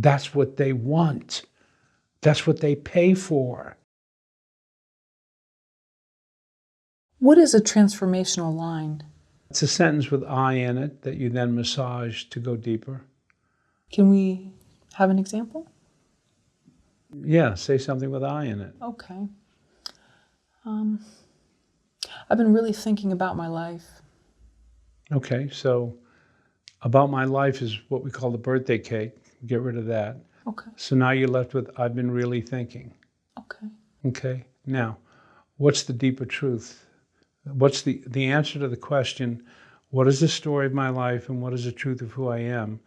That's what they want. That's what they pay for. What is a transformational line? It's a sentence with I in it that you then massage to go deeper. Can we have an example? Yeah, say something with I in it. Okay. I've been really thinking about my life. Okay, so about my life is what we call the birthday cake. Get rid of that. Okay. So now you're left with I've been really thinking. Okay. Okay, now, what's the deeper truth? What's the answer to the question, what is the story of my life and what is the truth of who I am?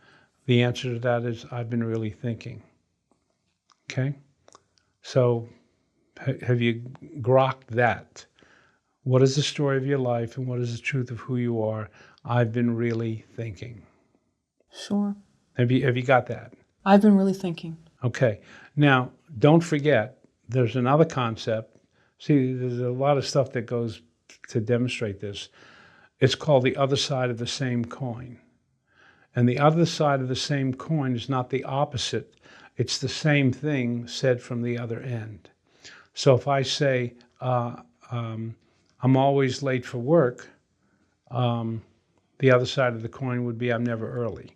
The answer to that is I've been really thinking. Okay? So have you grokked that? What is the story of your life and what is the truth of who you are? I've been really thinking. Sure. Have you got that? I've been really thinking. Okay. Now, don't forget, there's another concept. See, there's a lot of stuff that goes to demonstrate this. It's called the other side of the same coin. And the other side of the same coin is not the opposite. It's the same thing said from the other end. So if I say, I'm always late for work, the other side of the coin would be I'm never early.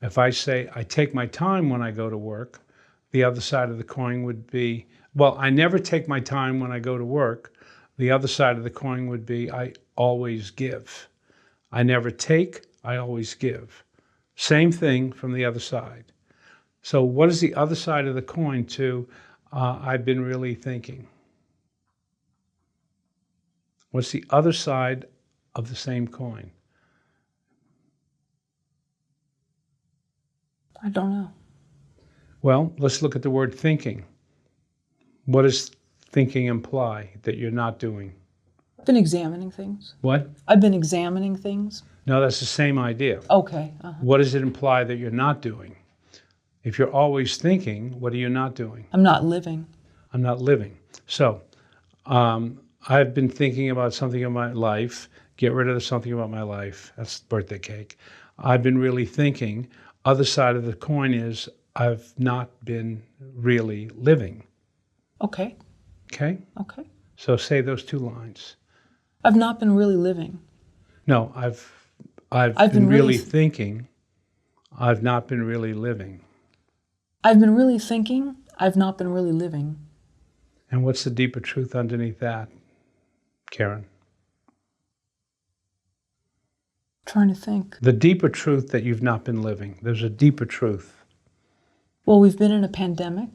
If I say I take my time when I go to work, the other side of the coin would be, well, I never take my time when I go to work. The other side of the coin would be I always give. I never take, I always give. Same thing from the other side. So what is the other side of the coin to I've been really thinking? What's the other side of the same coin? I don't know. Well, let's look at the word thinking. What does thinking imply that you're not doing? I've been examining things. What? I've been examining things. No, that's the same idea. Okay. What does it imply that you're not doing? If you're always thinking, what are you not doing? I'm not living. I'm not living. So, I've been thinking about something in my life. Get rid of the something about my life. That's birthday cake. I've been really thinking. Other side of the coin is I've not been really living. Okay. Okay? Okay. So say those two lines. I've not been really living. No, I've been really thinking. I've not been really living. I've been really thinking. I've not been really living. And what's the deeper truth underneath that, Karen? Trying to think. The deeper truth that you've not been living. There's a deeper truth. Well, we've been in a pandemic.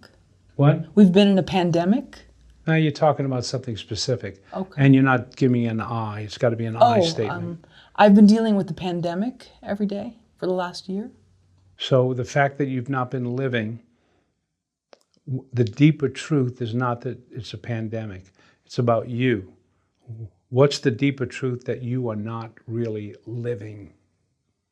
What? We've been in a pandemic. Now you're talking about something specific. Okay. And you're not giving me an I. It's got to be an I statement. I've been dealing with the pandemic every day for the last year. So the fact that you've not been living, the deeper truth is not that it's a pandemic. It's about you. What's the deeper truth that you are not really living?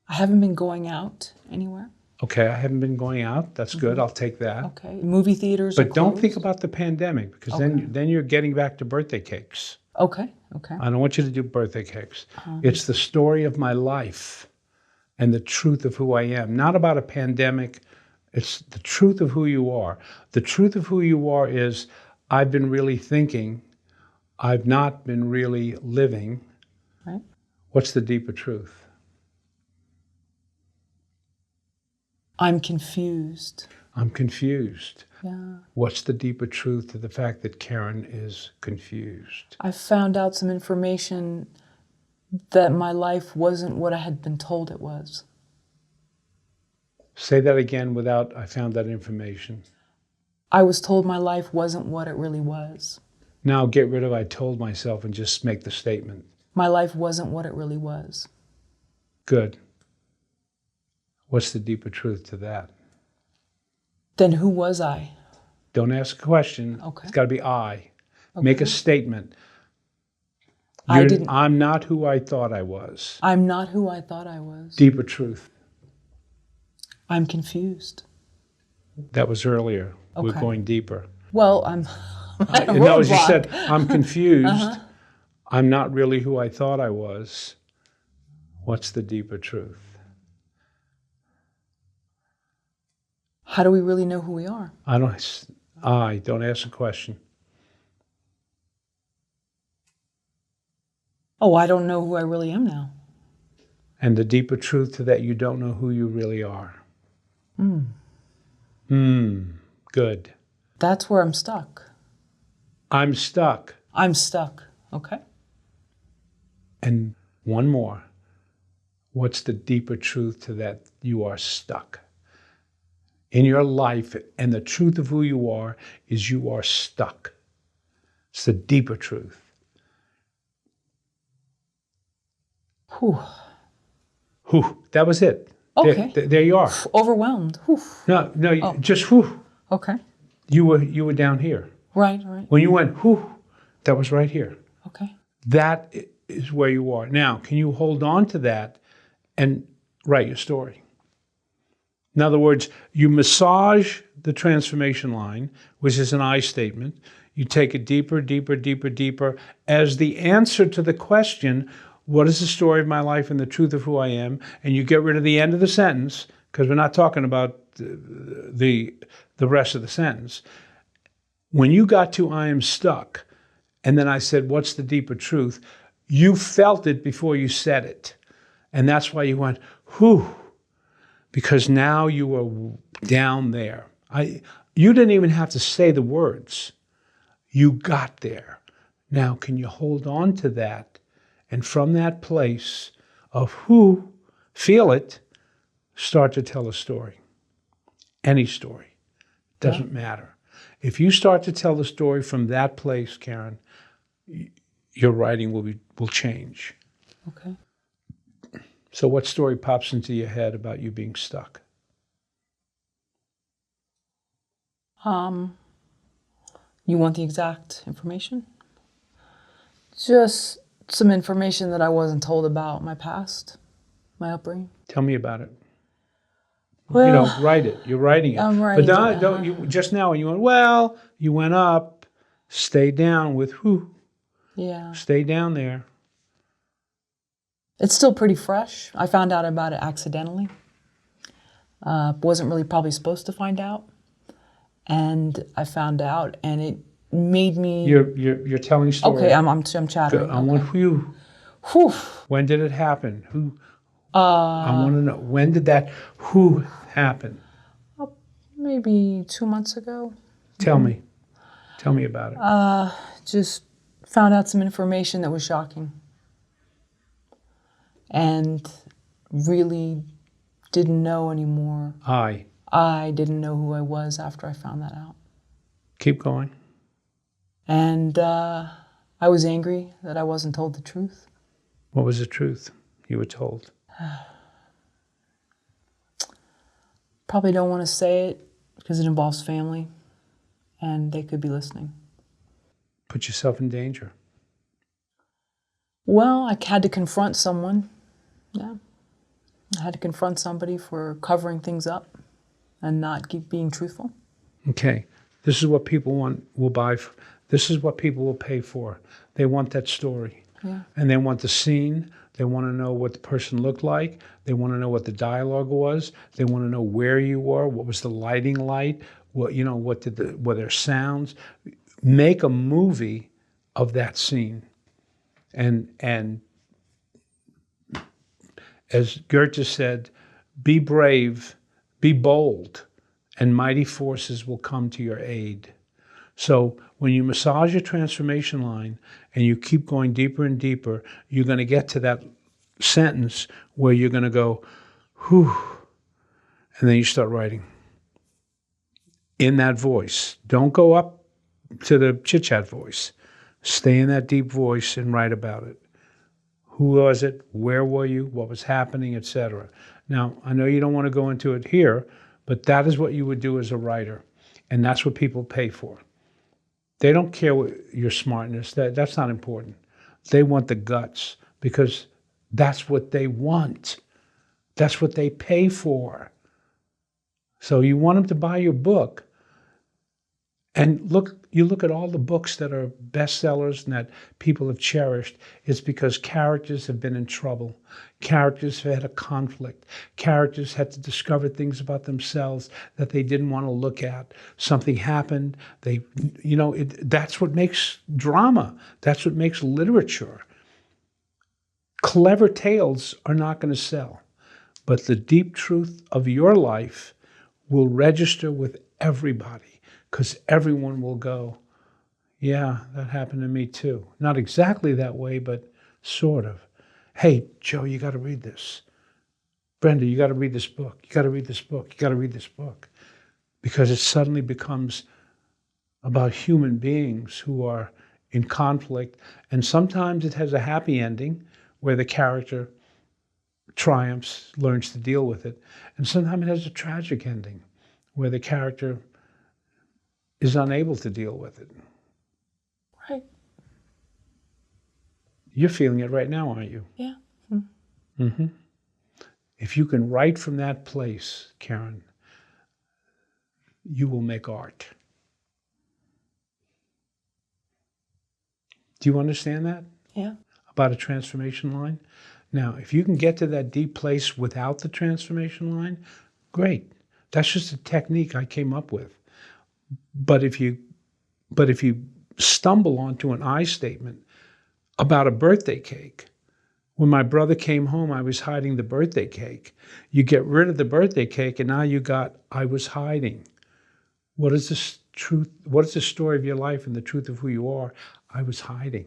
I haven't been going out anywhere. Okay, I haven't been going out. That's good. I'll take that. Okay. Movie theaters But are don't closed. think about the pandemic because then you're getting back to birthday cakes. Okay. Okay. I don't want you to do birthday cakes. It's the story of my life and the truth of who I am. Not about a pandemic. It's the truth of who you are. The truth of who you are is I've been really thinking. I've not been really living. Right. What's the deeper truth? I'm confused. I'm confused. Yeah. What's the deeper truth to the fact that Karen is confused? I found out some information that my life wasn't what I had been told it was. Say that again without I found that information. I was told my life wasn't what it really was. Now get rid of I told myself and just make the statement. My life wasn't what it really was. Good. What's the deeper truth to that? Then who was I? Don't ask a question. Okay. It's got to be I. Okay. Make a statement. I'm not who I thought I was. I'm not who I thought I was. Deeper truth. I'm confused. That was earlier. Okay. We're going deeper. Well, I'm at a No, as you roadblock. said, I'm confused. I'm not really who I thought I was. What's the deeper truth? How do we really know who we are? Don't ask a question. Oh, I don't know who I really am now. And the deeper truth to that, you don't know who you really are. Good. That's where I'm stuck. I'm stuck. I'm stuck. Okay. And one more. What's the deeper truth to that? You are stuck. In your life, and the truth of who you are is you are stuck. It's the deeper truth. Whew. Whew, that was it. Okay. There you are. Overwhelmed. Whew. No, just whew. Okay. You were down here. Right. When you went whew, that was right here. Okay. That is where you are. Now, can you hold on to that and write your story? In other words, you massage the transformation line, which is an I statement. You take it deeper, deeper, deeper, deeper as the answer to the question, what is the story of my life and the truth of who I am? And you get rid of the end of the sentence, because we're not talking about the rest of the sentence. When you got to I am stuck, and then I said, what's the deeper truth? You felt it before you said it. And that's why you went, whew, because now you were down there. You didn't even have to say the words. You got there. Now, can you hold on to that? And from that place of who, feel it, start to tell a story. Any story. Doesn't matter. If you start to tell the story from that place, Karen, your writing will change. Okay. So what story pops into your head about you being stuck? You want the exact information? Just some information that I wasn't told about my past, my upbringing. Tell me about it. Well, write it. You're writing it. I'm writing but it, don't you just now when you went, you went up, stay down with who? Yeah. Stay down there. It's still pretty fresh. I found out about it accidentally. Wasn't really probably supposed to find out. And I found out, and it made me... You're telling a story. Okay, I'm chattering. I want who. Whew. When did it happen? Who? I want to know. When did that who happen? Maybe 2 months ago. Tell me. Tell me about it. Just found out some information that was shocking. And really didn't know anymore. I didn't know who I was after I found that out. Keep going. And I was angry that I wasn't told the truth. What was the truth you were told? Probably don't want to say it because it involves family and they could be listening. Put yourself in danger. Well, I had to confront someone. Yeah. I had to confront somebody for covering things up and not being truthful. Okay. This is what people will buy. This is what people will pay for. They want that story. Yeah. And they want the scene. They want to know what the person looked like. They want to know what the dialogue was. They want to know where you were. What was the lighting like? Were there sounds? Make a movie of that scene. And as Goethe said, be brave, be bold, and mighty forces will come to your aid. So when you massage your transformation line and you keep going deeper and deeper, you're going to get to that sentence where you're going to go, whew, and then you start writing in that voice. Don't go up to the chit-chat voice. Stay in that deep voice and write about it. Who was it? Where were you? What was happening, etc. Now, I know you don't want to go into it here, but that is what you would do as a writer, and that's what people pay for. They don't care what your smartness. That's not important. They want the guts because that's what they want. That's what they pay for. So you want them to buy your book, And you look at all the books that are bestsellers and that people have cherished, it's because characters have been in trouble. Characters have had a conflict. Characters had to discover things about themselves that they didn't want to look at. Something happened. That's what makes drama. That's what makes literature. Clever tales are not going to sell, but the deep truth of your life will register with everybody. Because everyone will go, yeah, that happened to me too. Not exactly that way, but sort of. Hey, Joe, you got to read this. Brenda, you got to read this book. You got to read this book. You got to read this book. Because it suddenly becomes about human beings who are in conflict. And sometimes it has a happy ending where the character triumphs, learns to deal with it. And sometimes it has a tragic ending where the character is unable to deal with it. Right. You're feeling it right now, aren't you? Yeah. Mm-hmm. If you can write from that place, Karen, you will make art. Do you understand that? Yeah. About a transformation line? Now, if you can get to that deep place without the transformation line, great. That's just a technique I came up with. But if you stumble onto an I statement about a birthday cake, when my brother came home, I was hiding the birthday cake. You get rid of the birthday cake, and now you got I was hiding. What is the truth? What is the story of your life and the truth of who you are? I was hiding.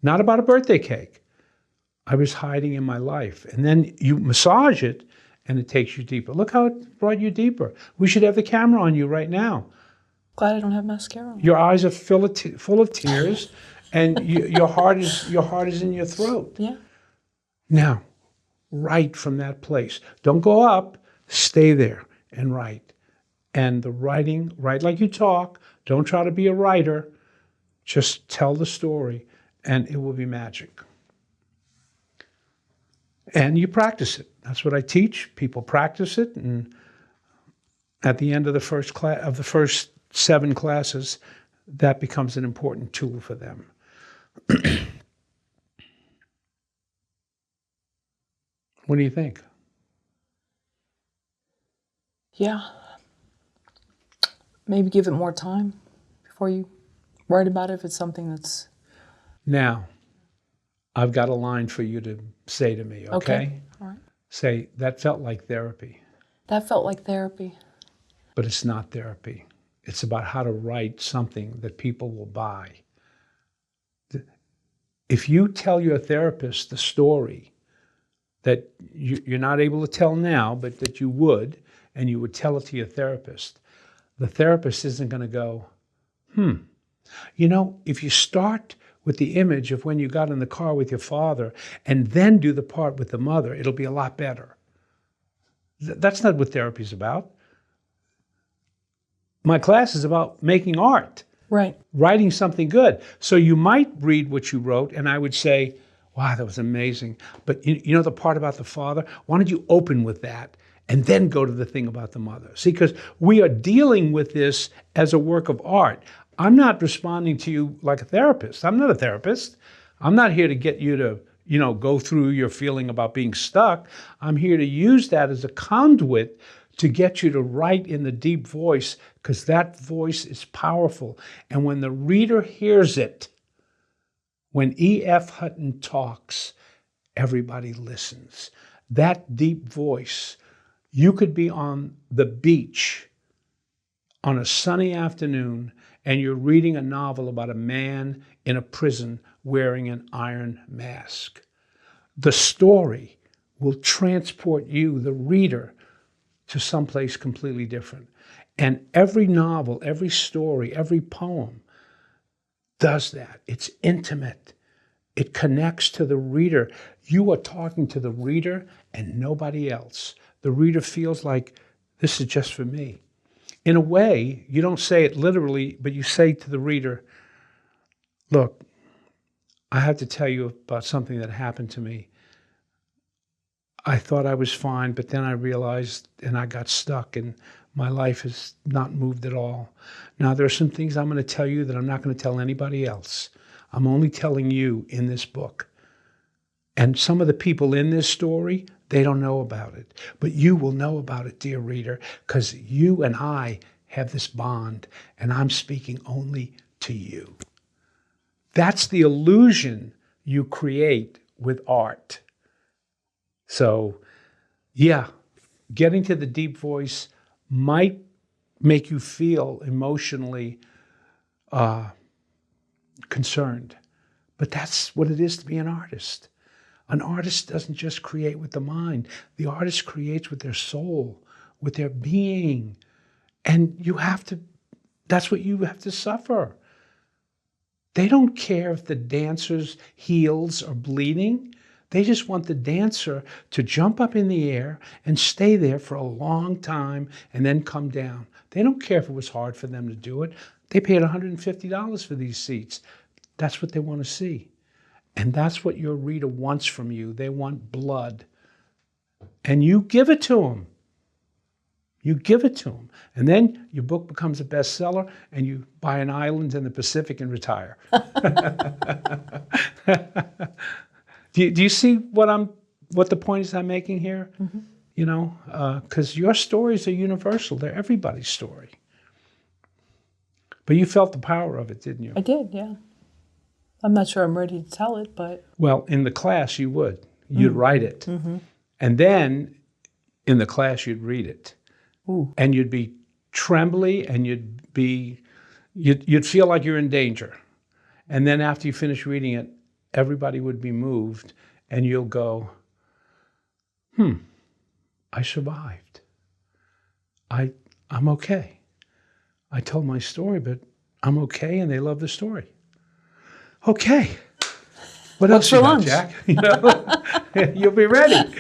Not about a birthday cake. I was hiding in my life. And then you massage it, and it takes you deeper. Look how it brought you deeper. We should have the camera on you right now. Glad I don't have mascara on. Your eyes are full of tears, and your heart is in your throat. Yeah. Now, write from that place. Don't go up. Stay there and write. And the writing, write like you talk. Don't try to be a writer. Just tell the story, and it will be magic. And you practice it. That's what I teach. People practice it, and at the end of the first 7 classes, that becomes an important tool for them. What do you think? Yeah. Maybe give it more time before you write about it if it's something that's... Now, I've got a line for you to say to me, okay? All right. Say, that felt like therapy, That felt like therapy. but it's not therapy. It's about how to write something that people will buy. If you tell your therapist the story that you're not able to tell now, but that you would, and you would tell it to your therapist, the therapist isn't going to go, if you start with the image of when you got in the car with your father and then do the part with the mother, it'll be a lot better. That's not what therapy is about. My class is about making art. Right. Writing something good. So you might read what you wrote, and I would say, wow, that was amazing. But you know the part about the father? Why don't you open with that and then go to the thing about the mother? See, because we are dealing with this as a work of art. I'm not responding to you like a therapist. I'm not a therapist. I'm not here to get you to, go through your feeling about being stuck. I'm here to use that as a conduit to get you to write in the deep voice, because that voice is powerful. And when the reader hears it, when E.F. Hutton talks, everybody listens. That deep voice, you could be on the beach on a sunny afternoon and you're reading a novel about a man in a prison wearing an iron mask. The story will transport you, the reader, to someplace completely different. And every novel, every story, every poem does that. It's intimate. It connects to the reader. You are talking to the reader and nobody else. The reader feels like this is just for me. In a way, you don't say it literally, but you say to the reader, look, I have to tell you about something that happened to me. I thought I was fine, but then I realized and I got stuck and my life has not moved at all. Now, there are some things I'm going to tell you that I'm not going to tell anybody else. I'm only telling you in this book. And some of the people in this story, they don't know about it. But you will know about it, dear reader, because you and I have this bond, and I'm speaking only to you. That's the illusion you create with art. So, yeah, getting to the deep voice might make you feel emotionally concerned, but that's what it is to be an artist. An artist doesn't just create with the mind. The artist creates with their soul, with their being. And that's what you have to suffer. They don't care if the dancer's heels are bleeding. They just want the dancer to jump up in the air and stay there for a long time and then come down. They don't care if it was hard for them to do it. They paid $150 for these seats. That's what they want to see. And that's what your reader wants from you. They want blood. And you give it to them. You give it to them. And then your book becomes a bestseller and you buy an island in the Pacific and retire. Do you see what the point is I'm making here? Mm-hmm. You know, because your stories are universal. They're everybody's story. But you felt the power of it, didn't you? I did, yeah. I'm not sure I'm ready to tell it, but... Well, in the class you would. You'd write it. Mm-hmm. And then in the class you'd read it. Ooh. And you'd be trembly and you'd feel like you're in danger. And then after you finish reading it, everybody would be moved and you'll go, I survived. I'm okay. I told my story, but I'm okay and they love the story. Okay. What else What's for you got, lunch? Jack? You know, you'll be ready.